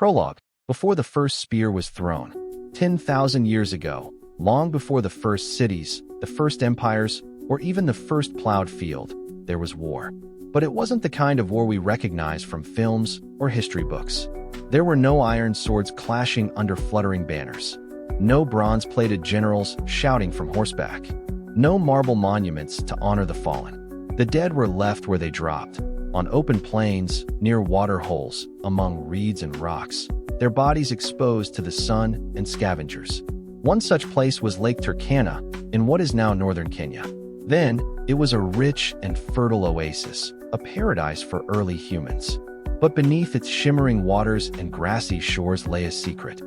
Prologue. Before the first spear was thrown, 10,000 years ago, long before the first cities, the first empires, or even the first plowed field, there was war. But it wasn't the kind of war we recognize from films or history books. There were no iron swords clashing under fluttering banners, no bronze-plated generals shouting from horseback, no marble monuments to honor the fallen. The dead were left where they dropped, on open plains, near water holes, among reeds and rocks, their bodies exposed to the sun and scavengers. One such place was Lake Turkana, in what is now northern Kenya. Then, it was a rich and fertile oasis, a paradise for early humans. But beneath its shimmering waters and grassy shores lay a secret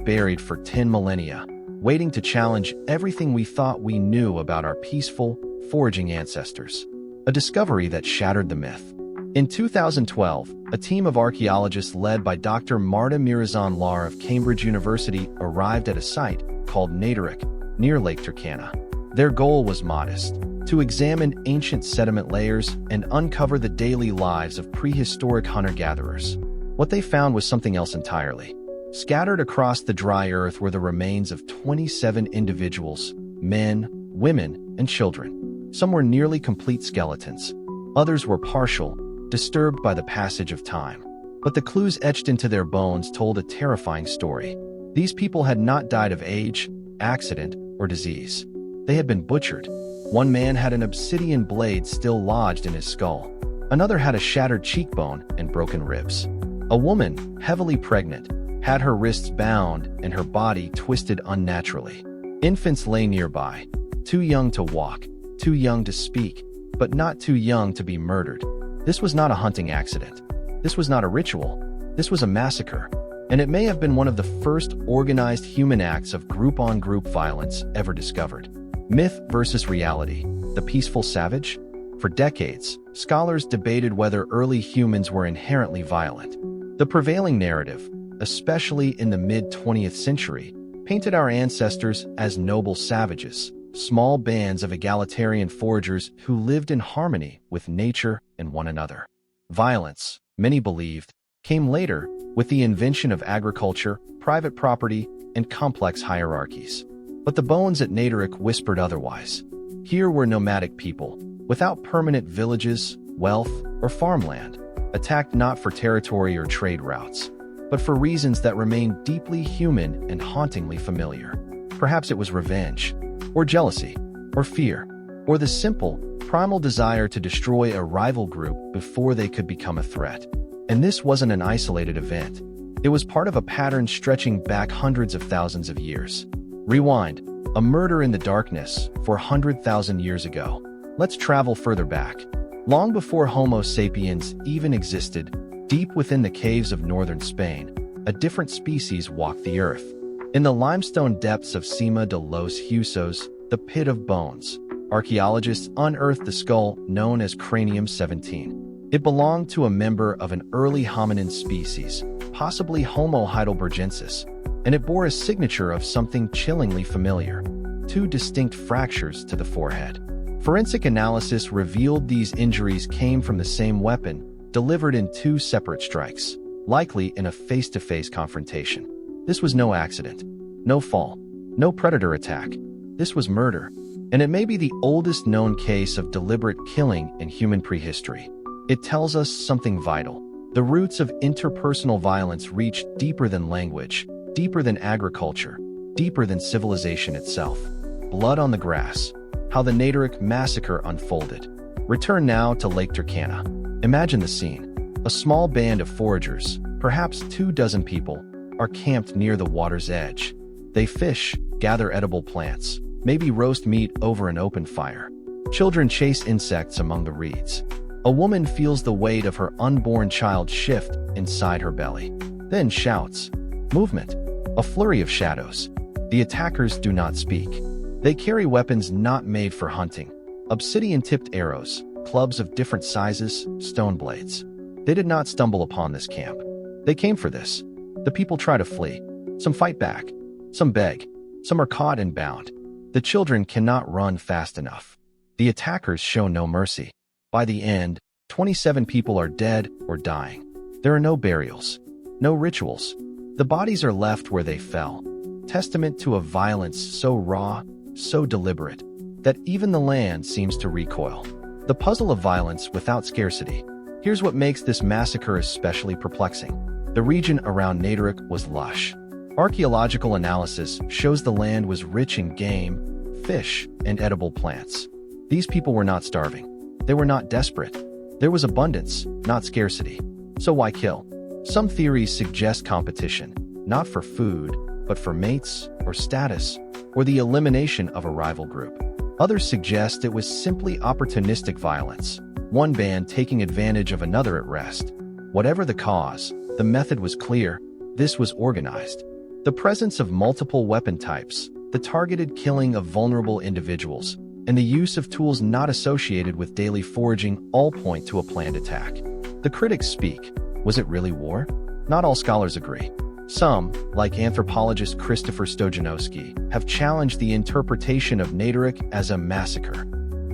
buried for 10 millennia, waiting to challenge everything we thought we knew about our peaceful, foraging ancestors. A discovery that shattered the myth. In 2012, a team of archaeologists led by Dr. Marta Mirazan-Lar of Cambridge University arrived at a site called Prehistoric, near Lake Turkana. Their goal was modest: to examine ancient sediment layers and uncover the daily lives of prehistoric hunter-gatherers. What they found was something else entirely. Scattered across the dry earth were the remains of 27 individuals, men, women, and children. Some were nearly complete skeletons. Others were partial, disturbed by the passage of time. But the clues etched into their bones told a terrifying story. These people had not died of age, accident, or disease. They had been butchered. One man had an obsidian blade still lodged in his skull. Another had a shattered cheekbone and broken ribs. A woman, heavily pregnant, had her wrists bound and her body twisted unnaturally. Infants lay nearby, too young to walk, too young to speak, but not too young to be murdered. This was not a hunting accident. This was not a ritual. This was a massacre. And it may have been one of the first organized human acts of group-on-group violence ever discovered. Myth versus reality. The peaceful savage? For decades, scholars debated whether early humans were inherently violent. The prevailing narrative, especially in the mid-20th century, painted our ancestors as noble savages, small bands of egalitarian foragers who lived in harmony with nature and one another. Violence, many believed, came later with the invention of agriculture, private property, and complex hierarchies. But the bones at Prehistoric whispered otherwise. Here were nomadic people, without permanent villages, wealth, or farmland, attacked not for territory or trade routes, but for reasons that remained deeply human and hauntingly familiar. Perhaps it was revenge, or jealousy, or fear, or the simple, primal desire to destroy a rival group before they could become a threat. And this wasn't an isolated event. It was part of a pattern stretching back hundreds of thousands of years. Rewind, a murder in the darkness 400,000 years ago. Let's travel further back. Long before Homo sapiens even existed, deep within the caves of northern Spain, a different species walked the earth. In the limestone depths of Cima de los Huesos, the pit of bones, archaeologists unearthed the skull known as Cranium 17. It belonged to a member of an early hominin species, possibly Homo heidelbergensis, and it bore a signature of something chillingly familiar: two distinct fractures to the forehead. Forensic analysis revealed these injuries came from the same weapon, delivered in two separate strikes, likely in a face-to-face confrontation. This was no accident, no fall, no predator attack. This was murder, and it may be the oldest known case of deliberate killing in human prehistory. It tells us something vital. The roots of interpersonal violence reach deeper than language, deeper than agriculture, deeper than civilization itself. Blood on the grass. How the Prehistoric massacre unfolded. Return now to Lake Turkana. Imagine the scene. A small band of foragers, perhaps 24 people, are camped near the water's edge. They fish, gather edible plants, maybe roast meat over an open fire. Children chase insects among the reeds. A woman feels the weight of her unborn child shift inside her belly. Then shouts. Movement. A flurry of shadows. The attackers do not speak. They carry weapons not made for hunting. Obsidian-tipped arrows, clubs of different sizes, stone blades. They did not stumble upon this camp. They came for this. The people try to flee. Some fight back. Some beg. Some are caught and bound. The children cannot run fast enough. The attackers show no mercy. By the end, 27 people are dead or dying. There are no burials. No rituals. The bodies are left where they fell, testament to a violence so raw, so deliberate, that even the land seems to recoil. The puzzle of violence without scarcity. Here's what makes this massacre especially perplexing. The region around Naderich was lush. Archaeological analysis shows the land was rich in game, fish, and edible plants. These people were not starving. They were not desperate. There was abundance, not scarcity. So why kill? Some theories suggest competition, not for food, but for mates, or status, or the elimination of a rival group. Others suggest it was simply opportunistic violence, one band taking advantage of another at rest. Whatever the cause, the method was clear. This was organized. The presence of multiple weapon types, the targeted killing of vulnerable individuals, and the use of tools not associated with daily foraging all point to a planned attack. The critics speak. Was it really war? Not all scholars agree. Some, like anthropologist Christopher Stojanowski, have challenged the interpretation of Naderich as a massacre.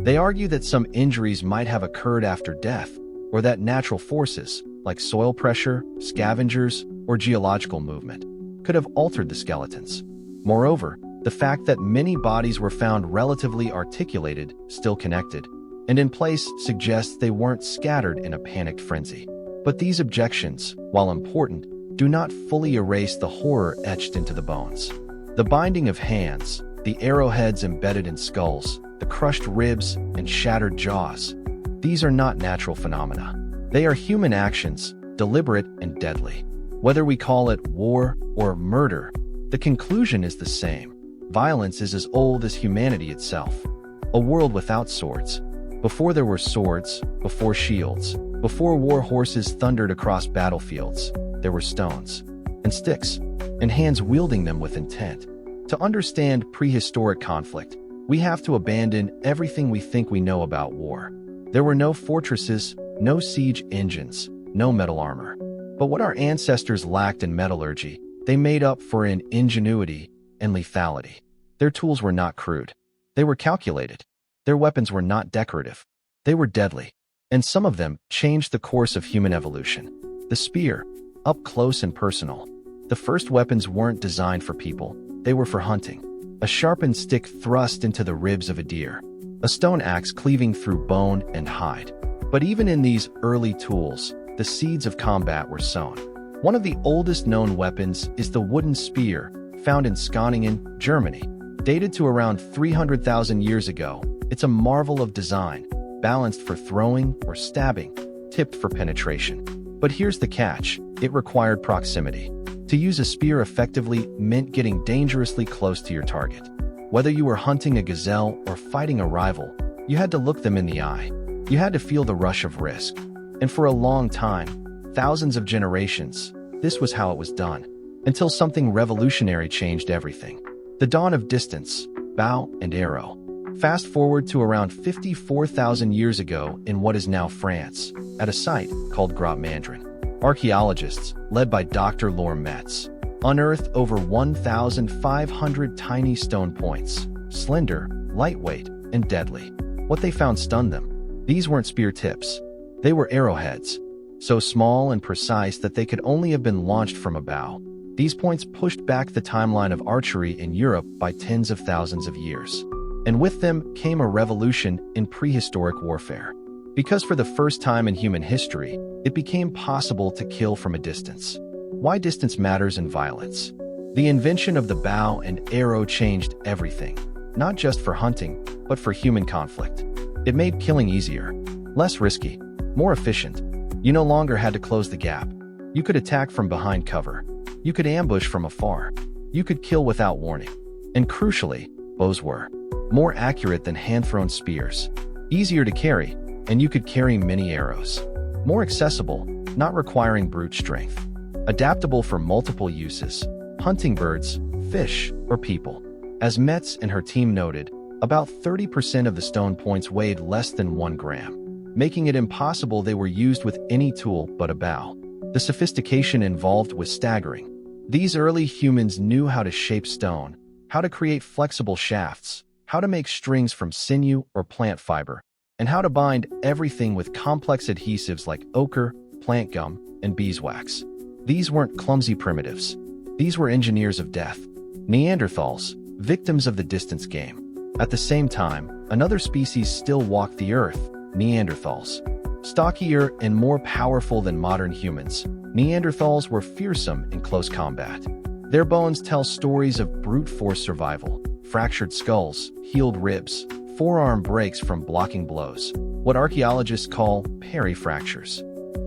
They argue that some injuries might have occurred after death, or that natural forces, like soil pressure, scavengers, or geological movement, could have altered the skeletons. Moreover, the fact that many bodies were found relatively articulated, still connected, and in place suggests they weren't scattered in a panicked frenzy. But these objections, while important, do not fully erase the horror etched into the bones. The binding of hands, the arrowheads embedded in skulls, the crushed ribs and shattered jaws. These are not natural phenomena. They are human actions, deliberate and deadly. Whether we call it war or murder, the conclusion is the same. Violence is as old as humanity itself. A world without swords. Before there were swords, before shields, before war horses thundered across battlefields, there were stones, and sticks, and hands wielding them with intent. To understand prehistoric conflict, we have to abandon everything we think we know about war. There were no fortresses, no siege engines, no metal armor. But what our ancestors lacked in metallurgy, they made up for in ingenuity and lethality. Their tools were not crude. They were calculated. Their weapons were not decorative. They were deadly. And some of them changed the course of human evolution. The spear, up close and personal. The first weapons weren't designed for people. They were for hunting. A sharpened stick thrust into the ribs of a deer. A stone axe cleaving through bone and hide. But even in these early tools, the seeds of combat were sown. One of the oldest known weapons is the wooden spear, found in Schöningen, Germany. Dated to around 300,000 years ago, it's a marvel of design, balanced for throwing or stabbing, tipped for penetration. But here's the catch, it required proximity. To use a spear effectively meant getting dangerously close to your target. Whether you were hunting a gazelle or fighting a rival, you had to look them in the eye. You had to feel the rush of risk. And for a long time, thousands of generations, this was how it was done. Until something revolutionary changed everything. The dawn of distance, bow and arrow. Fast forward to around 54,000 years ago in what is now France, at a site called Grotte Mandrin. Archaeologists, led by Dr. Lorm Metz, unearthed over 1,500 tiny stone points, slender, lightweight, and deadly. What they found stunned them. These weren't spear tips. They were arrowheads, so small and precise that they could only have been launched from a bow. These points pushed back the timeline of archery in Europe by tens of thousands of years. And with them came a revolution in prehistoric warfare. Because for the first time in human history, it became possible to kill from a distance. Why distance matters in violence. The invention of the bow and arrow changed everything, not just for hunting, but for human conflict. It made killing easier, less risky, more efficient. You no longer had to close the gap. You could attack from behind cover. You could ambush from afar. You could kill without warning. And crucially, bows were more accurate than hand-thrown spears, easier to carry, and you could carry many arrows. More accessible, not requiring brute strength. Adaptable for multiple uses, hunting birds, fish, or people. As Metz and her team noted, about 30% of the stone points weighed less than 1 gram, making it impossible they were used with any tool but a bow. The sophistication involved was staggering. These early humans knew how to shape stone, how to create flexible shafts, how to make strings from sinew or plant fiber, and how to bind everything with complex adhesives like ochre, plant gum, and beeswax. These weren't clumsy primitives. These were engineers of death. Neanderthals, victims of the distance game. At the same time, another species still walked the earth, Neanderthals. Stockier and more powerful than modern humans, Neanderthals were fearsome in close combat. Their bones tell stories of brute force survival, fractured skulls, healed ribs, forearm breaks from blocking blows, what archaeologists call perifractures.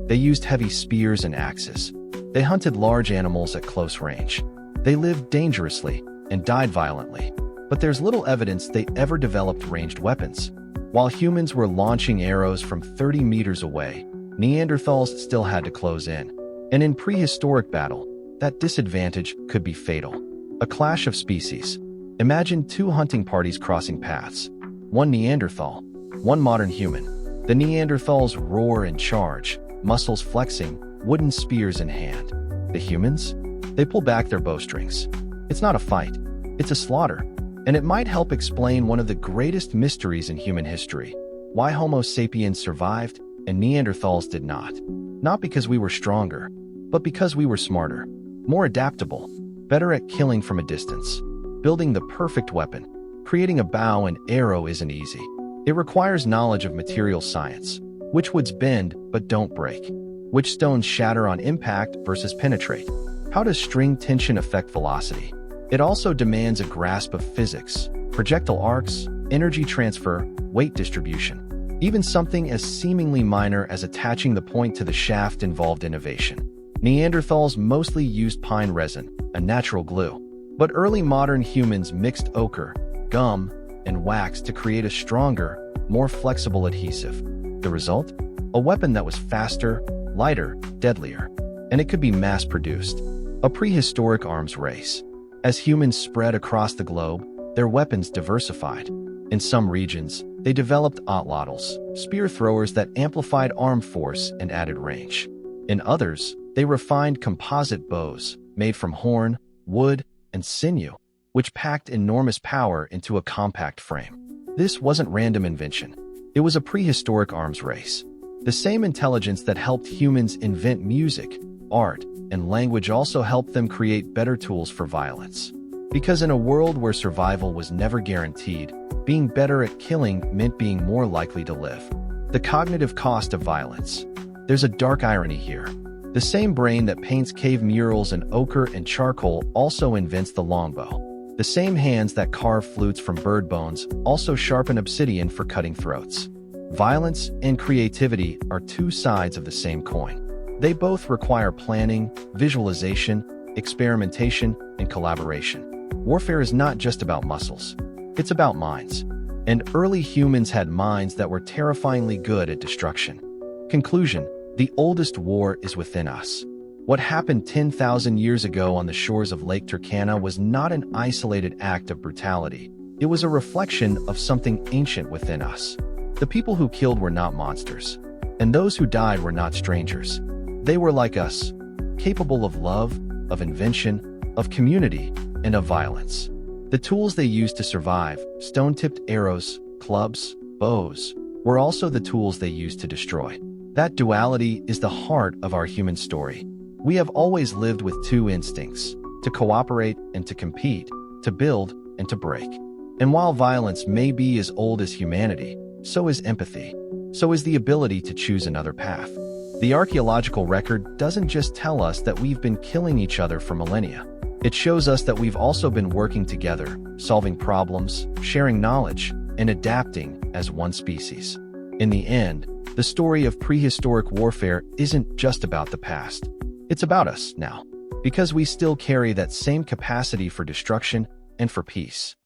They used heavy spears and axes. They hunted large animals at close range. They lived dangerously and died violently. But there's little evidence they ever developed ranged weapons. While humans were launching arrows from 30 meters away, Neanderthals still had to close in. And in prehistoric battle, that disadvantage could be fatal. A clash of species. Imagine two hunting parties crossing paths. One Neanderthal, one modern human. The Neanderthals roar and charge, muscles flexing, wooden spears in hand. The humans? They pull back their bowstrings. It's not a fight. It's a slaughter. And it might help explain one of the greatest mysteries in human history. Why Homo sapiens survived and Neanderthals did not. Not because we were stronger, but because we were smarter, more adaptable, better at killing from a distance. Building the perfect weapon. Creating a bow and arrow isn't easy. It requires knowledge of material science. Which woods bend but don't break? Which stones shatter on impact versus penetrate? How does string tension affect velocity? It also demands a grasp of physics, projectile arcs, energy transfer, weight distribution. Even something as seemingly minor as attaching the point to the shaft involved innovation. Neanderthals mostly used pine resin, a natural glue. But early modern humans mixed ochre, gum, and wax to create a stronger, more flexible adhesive. The result? A weapon that was faster, lighter, deadlier. And it could be mass-produced. A prehistoric arms race. As humans spread across the globe, their weapons diversified. In some regions, they developed atlatls, spear throwers that amplified arm force and added range. In others, they refined composite bows, made from horn, wood, and sinew, which packed enormous power into a compact frame. This wasn't random invention. It was a prehistoric arms race. The same intelligence that helped humans invent music, art, and language also helped them create better tools for violence. Because in a world where survival was never guaranteed, being better at killing meant being more likely to live. The cognitive cost of violence. There's a dark irony here. The same brain that paints cave murals in ochre and charcoal also invents the longbow. The same hands that carve flutes from bird bones also sharpen obsidian for cutting throats. Violence and creativity are two sides of the same coin. They both require planning, visualization, experimentation, and collaboration. Warfare is not just about muscles. It's about minds. And early humans had minds that were terrifyingly good at destruction. Conclusion: the oldest war is within us. What happened 10,000 years ago on the shores of Lake Turkana was not an isolated act of brutality. It was a reflection of something ancient within us. The people who killed were not monsters. And those who died were not strangers. They were like us, capable of love, of invention, of community, and of violence. The tools they used to survive, stone-tipped arrows, clubs, bows, were also the tools they used to destroy. That duality is the heart of our human story. We have always lived with two instincts: to cooperate and to compete, to build and to break. And while violence may be as old as humanity, so is empathy. So is the ability to choose another path. The archaeological record doesn't just tell us that we've been killing each other for millennia. It shows us that we've also been working together, solving problems, sharing knowledge, and adapting as one species. In the end, the story of prehistoric warfare isn't just about the past. It's about us now, because we still carry that same capacity for destruction and for peace.